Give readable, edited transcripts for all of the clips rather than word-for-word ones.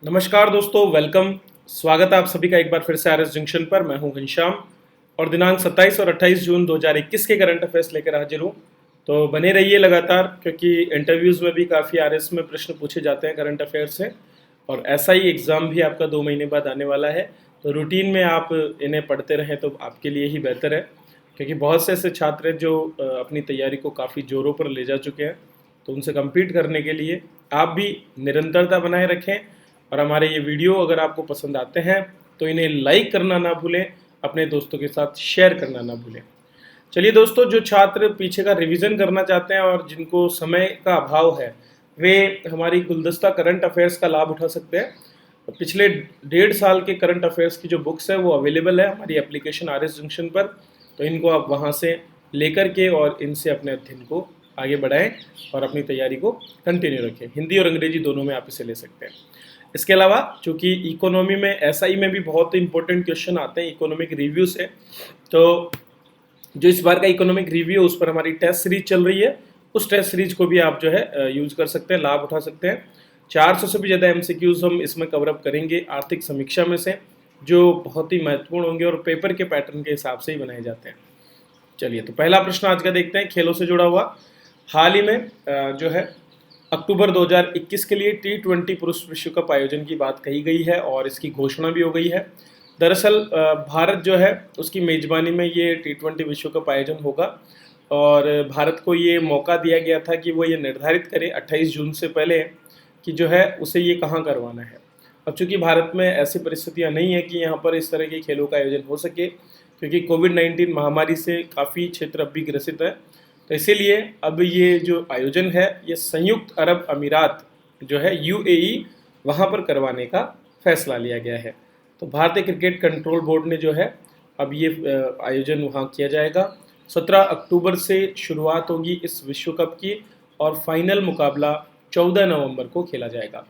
नमस्कार दोस्तों, वेलकम। स्वागत है आप सभी का एक बार फिर से आरएस जंक्शन पर। मैं हूं घनश्याम और दिनांक 27 और 28 जून 2021 के करंट अफेयर्स लेकर हाजिर हूं। तो बने रहिए लगातार, क्योंकि इंटरव्यूज़ में भी काफ़ी आरएस में प्रश्न पूछे जाते हैं करंट अफेयर्स से। और ऐसा ही एग्ज़ाम भी आपका 2 महीने बाद आने वाला है, तो रूटीन में आप इन्हें पढ़ते रहें तो आपके लिए ही बेहतर है। क्योंकि बहुत से ऐसे छात्र हैं जो अपनी तैयारी को काफ़ी ज़ोरों पर ले जा चुके हैं, तो उनसे कम्पीट करने के लिए आप भी निरंतरता बनाए रखें। और हमारे ये वीडियो अगर आपको पसंद आते हैं तो इन्हें लाइक करना ना भूलें, अपने दोस्तों के साथ शेयर करना ना भूलें। चलिए दोस्तों, जो छात्र पीछे का रिवीजन करना चाहते हैं और जिनको समय का अभाव है, वे हमारी गुलदस्ता करंट अफेयर्स का लाभ उठा सकते हैं। पिछले 1.5 साल के करंट अफेयर्स की जो बुक्स है वो अवेलेबल है हमारी एप्लीकेशन आर एस जंक्शन पर। तो इनको आप वहाँ से लेकर के और इनसे अपने अध्ययन को आगे बढ़ाएं और अपनी तैयारी को कंटिन्यू रखें। हिंदी और अंग्रेजी दोनों में आप इसे ले सकते हैं। इसके अलावा चूँकि इकोनॉमी में एसआई में भी बहुत इंपॉर्टेंट क्वेश्चन आते हैं इकोनॉमिक रिव्यू से, तो जो इस बार का इकोनॉमिक रिव्यू है उस पर हमारी टेस्ट सीरीज चल रही है। उस टेस्ट सीरीज को भी आप जो है यूज कर सकते हैं, लाभ उठा सकते हैं। 400 से भी ज़्यादा एमसीक्यूज हम इसमें कवरअप करेंगे आर्थिक समीक्षा में से, जो बहुत ही महत्वपूर्ण होंगे और पेपर के पैटर्न के हिसाब से ही बनाए जाते हैं। चलिए, तो पहला प्रश्न आज का देखते हैं, खेलों से जुड़ा हुआ। हाल ही में जो है अक्टूबर 2021 के लिए T20 पुरुष विश्व कप आयोजन की बात कही गई है और इसकी घोषणा भी हो गई है। दरअसल भारत जो है उसकी मेज़बानी में ये T20 विश्व कप आयोजन होगा और भारत को ये मौका दिया गया था कि वो ये निर्धारित करे 28 जून से पहले कि जो है उसे ये कहाँ करवाना है। अब चूंकि भारत में ऐसी परिस्थितियाँ नहीं है कि यहाँ पर इस तरह के खेलों का आयोजन हो सके, क्योंकि कोविड-19 महामारी से काफ़ी क्षेत्र अब भी ग्रसित है। तो इसीलिए अब ये जो आयोजन है ये संयुक्त अरब अमीरात जो है यूएई वहाँ पर करवाने का फैसला लिया गया है। तो भारतीय क्रिकेट कंट्रोल बोर्ड ने जो है अब ये आयोजन वहाँ किया जाएगा। 17 अक्टूबर से शुरुआत होगी इस विश्व कप की और फाइनल मुकाबला 14 नवंबर को खेला जाएगा।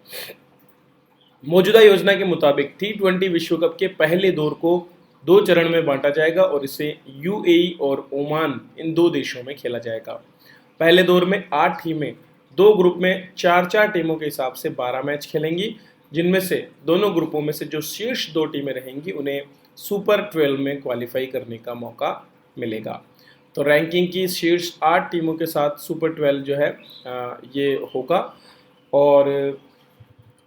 मौजूदा योजना के मुताबिक T20 विश्व कप के पहले दौर को 2 चरण में बांटा जाएगा और इसे यूएई और ओमान इन 2 देशों में खेला जाएगा। पहले दौर में 8 टीमें 2 ग्रुप में 4-4 टीमों के हिसाब से 12 मैच खेलेंगी, जिनमें से दोनों ग्रुपों में से जो शीर्ष 2 टीमें रहेंगी उन्हें सुपर 12 में क्वालिफाई करने का मौका मिलेगा। तो रैंकिंग की शीर्ष 8 टीमों के साथ सुपर 12 जो है ये होगा और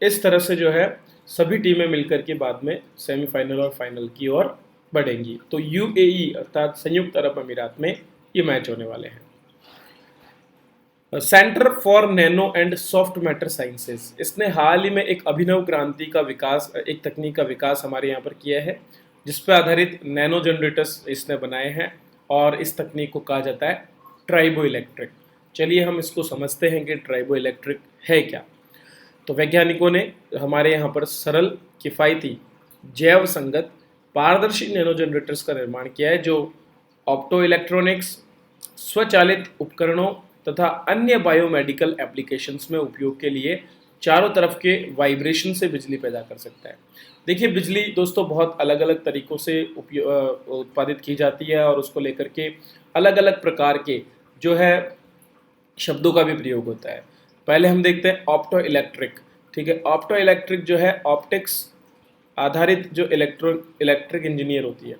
इस तरह से जो है सभी टीमें मिलकर के बाद में सेमीफाइनल और फाइनल की ओर बढ़ेंगी। तो यूएई अर्थात संयुक्त अरब अमीरात में ये मैच होने वाले हैं। Centre for nano and soft matter sciences, इसने हाल ही में एक अभिनव क्रांति का विकास, एक तकनीक का विकास हमारे यहाँ पर किया है, जिस पर आधारित नैनो जनरेटर्स इसने बनाए हैं और इस तकनीक को कहा जाता है ट्राइबो इलेक्ट्रिक। चलिए हम इसको समझते हैं कि ट्राइबो इलेक्ट्रिक है क्या। तो वैज्ञानिकों ने हमारे यहाँ पर सरल, किफ़ायती, जैव संगत, पारदर्शी नैनो जनरेटर्स का निर्माण किया है, जो ऑप्टो इलेक्ट्रॉनिक्स, स्वचालित उपकरणों तथा अन्य बायोमेडिकल एप्लीकेशंस में उपयोग के लिए चारों तरफ के वाइब्रेशन से बिजली पैदा कर सकता है। देखिए, बिजली दोस्तों बहुत अलग अलग तरीक़ों से उत्पादित की जाती है और उसको लेकर के अलग अलग प्रकार के जो है शब्दों का भी प्रयोग होता है। पहले हम देखते हैं ऑप्टो इलेक्ट्रिक। ठीक है, ऑप्टो इलेक्ट्रिक जो है ऑप्टिक्स आधारित जो इलेक्ट्रिक इंजीनियर होती है,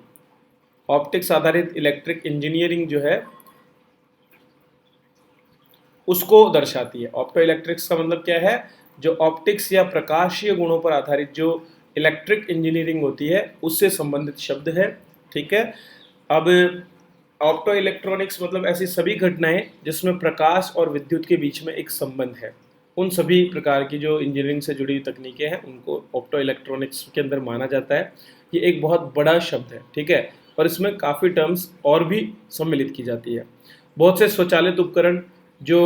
ऑप्टिक्स आधारित इलेक्ट्रिक इंजीनियरिंग जो है उसको दर्शाती है। ऑप्टो इलेक्ट्रिक्स का मतलब क्या है, जो ऑप्टिक्स या प्रकाशीय गुणों पर आधारित जो इलेक्ट्रिक इंजीनियरिंग होती है उससे संबंधित शब्द है। ठीक है, अब ऑप्टो इलेक्ट्रॉनिक्स मतलब ऐसी सभी घटनाएं जिसमें प्रकाश और विद्युत के बीच में एक संबंध है, उन सभी प्रकार की जो इंजीनियरिंग से जुड़ी तकनीकें हैं उनको ऑप्टो इलेक्ट्रॉनिक्स के अंदर माना जाता है। ये एक बहुत बड़ा शब्द है, ठीक है, और इसमें काफ़ी टर्म्स और भी सम्मिलित की जाती है। बहुत से स्वचालित उपकरण जो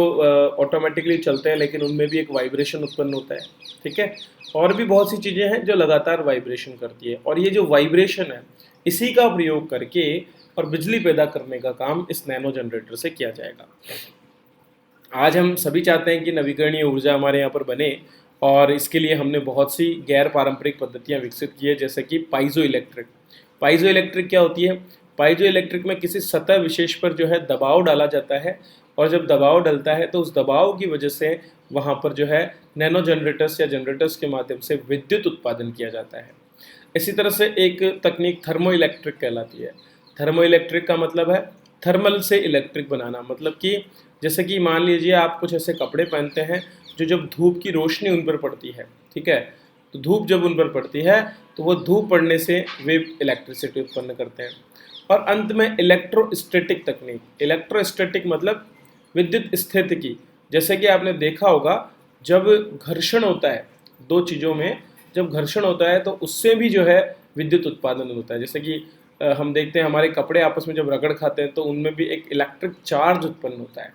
ऑटोमेटिकली चलते हैं लेकिन उनमें भी एक वाइब्रेशन उत्पन्न होता है। ठीक है, और भी बहुत सी चीज़ें हैं जो लगातार वाइब्रेशन करती है, और ये जो वाइब्रेशन है इसी का प्रयोग करके और बिजली पैदा करने का काम इस नैनो जनरेटर से किया जाएगा। आज हम सभी चाहते हैं कि नवीकरणीय ऊर्जा हमारे यहाँ पर बने, और इसके लिए हमने बहुत सी गैर पारंपरिक पद्धतियाँ विकसित की है, जैसे कि पाइजो इलेक्ट्रिक। पाइजो इलेक्ट्रिक क्या होती है? पाइजो इलेक्ट्रिक में किसी सतह विशेष पर जो है दबाव डाला जाता है और जब दबाव डलता है तो उस दबाव की वजह से वहाँ पर जो है नैनो जनरेटर्स या जनरेटर्स के माध्यम से विद्युत उत्पादन किया जाता है। इसी तरह से एक तकनीक थर्मो इलेक्ट्रिक कहलाती है। थर्मो इलेक्ट्रिक का मतलब है थर्मल से इलेक्ट्रिक बनाना, मतलब कि जैसे कि मान लीजिए आप कुछ ऐसे कपड़े पहनते हैं जो जब धूप की रोशनी उन पर पड़ती है, ठीक है, तो धूप जब उन पर पड़ती है तो वो धूप पड़ने से वे इलेक्ट्रिसिटी उत्पन्न करते हैं। और अंत में इलेक्ट्रोस्टैटिक तकनीक। इलेक्ट्रोस्टैटिक मतलब विद्युत स्थितिकी। जैसे कि आपने देखा होगा जब घर्षण होता है दो चीज़ों में, जब घर्षण होता है तो उससे भी जो है विद्युत उत्पादन होता है। जैसे कि हम देखते हैं हमारे कपड़े आपस में जब रगड़ खाते हैं तो उनमें भी एक इलेक्ट्रिक चार्ज उत्पन्न होता है।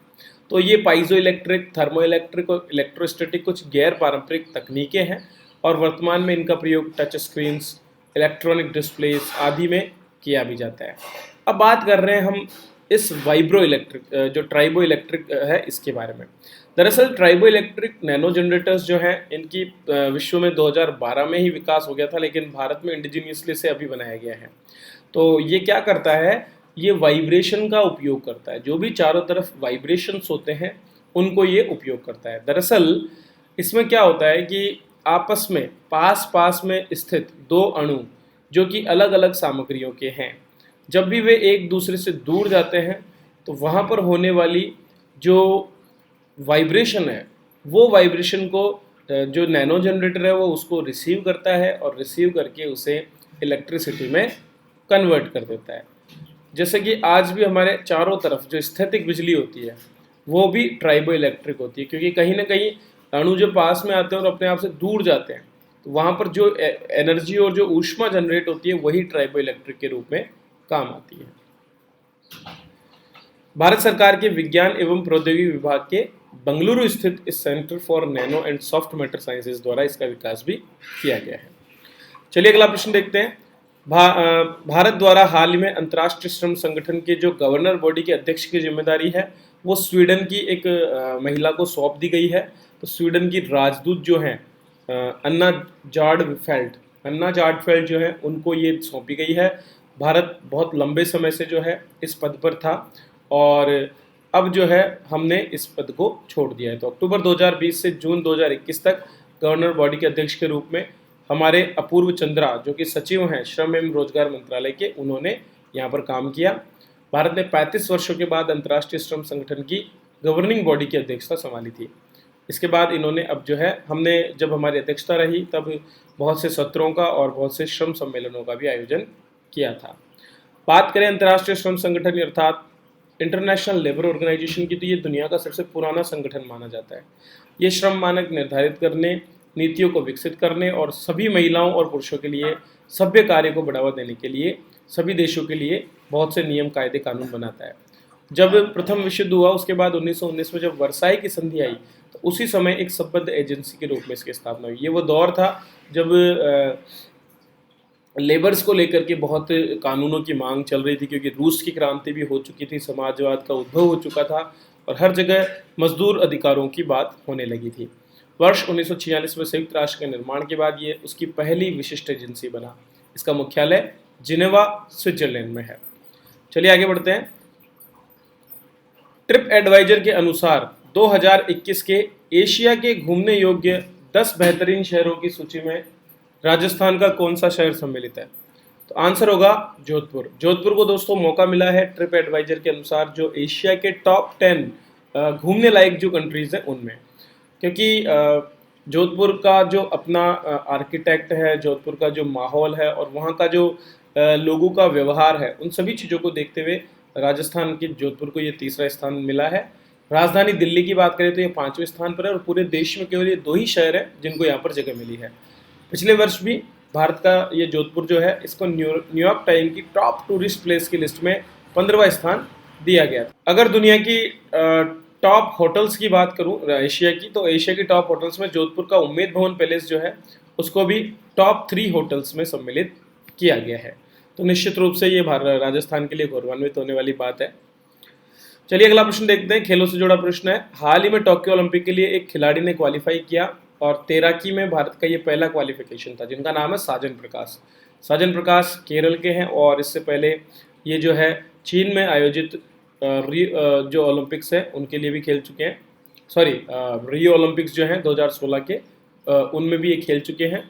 तो ये पाइजो इलेक्ट्रिक, थर्मो इलेक्ट्रिक और इलेक्ट्रोस्टैटिक कुछ गैर पारंपरिक तकनीकें हैं और वर्तमान में इनका प्रयोग टच स्क्रीन्स, इलेक्ट्रॉनिक डिस्प्लेस आदि में किया भी जाता है। अब बात कर रहे हैं हम इस वाइब्रो इलेक्ट्रिक जो ट्राइबो इलेक्ट्रिक है इसके बारे में। दरअसल ट्राइबो इलेक्ट्रिक नैनो जनरेटर्स जो हैं इनकी विश्व में 2012 में ही विकास हो गया था, लेकिन भारत में इंडिजीनियसली से अभी बनाया गया है। तो ये क्या करता है, ये वाइब्रेशन का उपयोग करता है। जो भी चारों तरफ वाइब्रेशंस होते हैं उनको ये उपयोग करता है। दरअसल इसमें क्या होता है कि आपस में पास पास में स्थित दो अणु जो कि अलग अलग सामग्रियों के हैं, जब भी वे एक दूसरे से दूर जाते हैं तो वहाँ पर होने वाली जो वाइब्रेशन है वो वाइब्रेशन को जो नैनो जनरेटर है वो उसको रिसीव करता है और रिसीव करके उसे इलेक्ट्रिसिटी में कन्वर्ट कर देता है। जैसे कि आज भी हमारे चारों तरफ जो स्थैतिक बिजली होती है वो भी ट्राइबो इलेक्ट्रिक होती है, क्योंकि कहीं ना कहीं अणु जो पास में आते हैं और अपने आप से दूर जाते हैं तो वहाँ पर जो एनर्जी और जो ऊष्मा जनरेट होती है वही ट्राइबो इलेक्ट्रिक के रूप में काम आती है। भारत सरकार के विज्ञान एवं प्रौद्योगिकी विभाग के बंगलुरु स्थित इस centre for nano and soft matter sciences द्वारा इसका विकास भी किया गया है। चलिए अगला प्रश्न देखते हैं। भारत द्वारा हाल ही में अंतर्राष्ट्रीय श्रम संगठन के जो गवर्नर बॉडी के अध्यक्ष की जिम्मेदारी है वो स्वीडन की एक महिला को सौंप दी गई है। तो स्वीडन की राजदूत जो हैं अन्ना जार्डफेल्ड जो है उनको ये सौंपी गई है। भारत बहुत लंबे समय से जो है इस पद पर था और अब जो है हमने इस पद को छोड़ दिया है। तो अक्टूबर 2020 से जून 2021 तक गवर्नर बॉडी के अध्यक्ष के रूप में हमारे अपूर्व चंद्रा जो कि सचिव हैं श्रम एवं रोजगार मंत्रालय के, उन्होंने यहाँ पर काम किया। भारत ने 35 वर्षों के बाद अंतर्राष्ट्रीय श्रम संगठन की गवर्निंग बॉडी की अध्यक्षता संभाली थी। इसके बाद इन्होंने अब जो है हमने जब हमारी अध्यक्षता रही तब बहुत से सत्रों का और बहुत से श्रम सम्मेलनों का भी आयोजन किया था। बात करें अंतर्राष्ट्रीय श्रम संगठन अर्थात इंटरनेशनल लेबर ऑर्गेनाइजेशन की, तो ये दुनिया का सबसे पुराना संगठन माना जाता है। ये श्रम मानक निर्धारित करने, नीतियों को विकसित करने और सभी महिलाओं और पुरुषों के लिए सभ्य कार्य को बढ़ावा देने के लिए सभी देशों के लिए बहुत से नियम, कायदे, कानून बनाता है। जब प्रथम विश्व युद्ध हुआ उसके बाद 1919 में जब वर्साई की संधि आई तो उसी समय एक संबद्ध एजेंसी के रूप में इसकी स्थापना हुई। ये वो दौर था जब लेबर्स को लेकर के बहुत कानूनों की मांग चल रही थी, क्योंकि रूस की क्रांति भी हो चुकी थी, समाजवाद का उद्भव हो चुका था और हर जगह मजदूर अधिकारों की बात होने लगी थी। वर्ष 1946 में संयुक्त राष्ट्र के निर्माण के बाद ये उसकी पहली विशिष्ट एजेंसी बना। इसका मुख्यालय जिनेवा स्विट्जरलैंड में है। चलिए आगे बढ़ते हैं। ट्रिप एडवाइजर के अनुसार 2021 के एशिया के घूमने योग्य 10 बेहतरीन शहरों की सूची में राजस्थान का कौन सा शहर सम्मिलित है? तो आंसर होगा जोधपुर। जोधपुर को दोस्तों मौका मिला है ट्रिप एडवाइजर के अनुसार जो एशिया के टॉप 10 घूमने लायक जो कंट्रीज हैं उनमें, क्योंकि जोधपुर का जो अपना आर्किटेक्ट है, जोधपुर का जो माहौल है और वहाँ का जो लोगों का व्यवहार है, उन सभी चीज़ों को देखते हुए राजस्थान के जोधपुर को ये तीसरा स्थान मिला है। राजधानी दिल्ली की बात करें तो ये 5वें स्थान पर है और पूरे देश में केवल ये 2 ही शहर हैं जिनको यहाँ पर जगह मिली है। पिछले वर्ष भी भारत का ये जोधपुर जो है इसको न्यूयॉर्क टाइम की टॉप टूरिस्ट प्लेस की लिस्ट में 15वां स्थान दिया गया था। अगर दुनिया की टॉप होटल्स की बात करूं एशिया की, तो एशिया की टॉप होटल्स में जोधपुर का उम्मेद भवन पैलेस जो है उसको भी टॉप 3 होटल्स में सम्मिलित किया गया है। तो निश्चित रूप से ये राजस्थान के लिए गौरवान्वित होने वाली बात है। चलिए अगला प्रश्न देखते हैं, खेलों से जुड़ा प्रश्न है। हाल ही में टोक्यो ओलंपिक के लिए एक खिलाड़ी ने क्वालिफाई किया और तैराकी में भारत का ये पहला क्वालिफिकेशन था, जिनका नाम है साजन प्रकाश। साजन प्रकाश केरल के हैं और इससे पहले ये जो है चीन में आयोजित जो ओलंपिक्स है उनके लिए भी खेल चुके हैं। सॉरी, रियो ओलंपिक्स जो हैं 2016 के, उनमें भी ये खेल चुके हैं।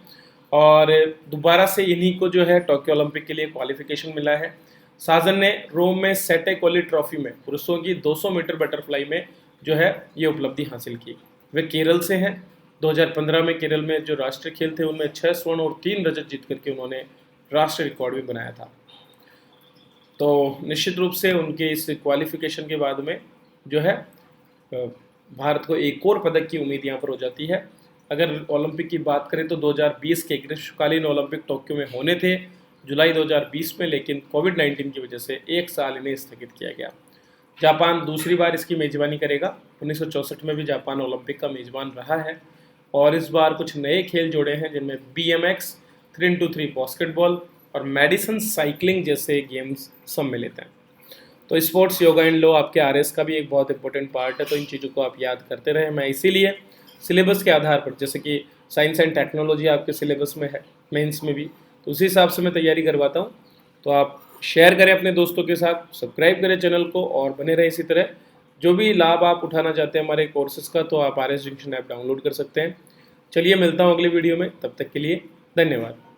और दोबारा से इन्हीं को जो है टोक्यो ओलंपिक के लिए क्वालिफिकेशन मिला है। साजन ने रोम में सेटे कोली ट्रॉफी में पुरुषों की 200 मीटर बटरफ्लाई में जो है ये उपलब्धि हासिल की। वे केरल से हैं। 2015 में केरल में जो राष्ट्रीय खेल थे उनमें 6 स्वर्ण और 3 रजत जीत करके उन्होंने राष्ट्रीय रिकॉर्ड भी बनाया था। तो निश्चित रूप से उनके इस क्वालिफिकेशन के बाद में जो है भारत को एक और पदक की उम्मीद यहाँ पर हो जाती है। अगर ओलंपिक की बात करें तो 2020 के ग्रीष्मकालीन ओलंपिक टोक्यो में होने थे जुलाई 2020 में, लेकिन कोविड-19 की वजह से एक साल इन्हें स्थगित किया गया। जापान दूसरी बार इसकी मेजबानी करेगा। 1964 में भी जापान ओलंपिक का मेजबान रहा है और इस बार कुछ नए खेल जोड़े हैं जिनमें BMX, 3x3 बास्केटबॉल और मेडिसन साइकिलिंग जैसे गेम्स सम्मिलित हैं। तो स्पोर्ट्स, योगा एंड लॉ आपके RS का भी एक बहुत इंपॉर्टेंट पार्ट है, तो इन चीज़ों को आप याद करते रहें। मैं इसीलिए सिलेबस के आधार पर, जैसे कि साइंस एंड टेक्नोलॉजी आपके सिलेबस में है, मेंस में भी, तो उसी हिसाब से मैं तैयारी करवाता हूँ। तो आप शेयर करें अपने दोस्तों के साथ, सब्सक्राइब करें चैनल को और बने रहें इसी तरह। जो भी लाभ आप उठाना चाहते हैं हमारे कोर्सेज़ का, तो आप RS जंक्शन ऐप डाउनलोड कर सकते हैं। चलिए मिलता हूँ अगली वीडियो में, तब तक के लिए धन्यवाद।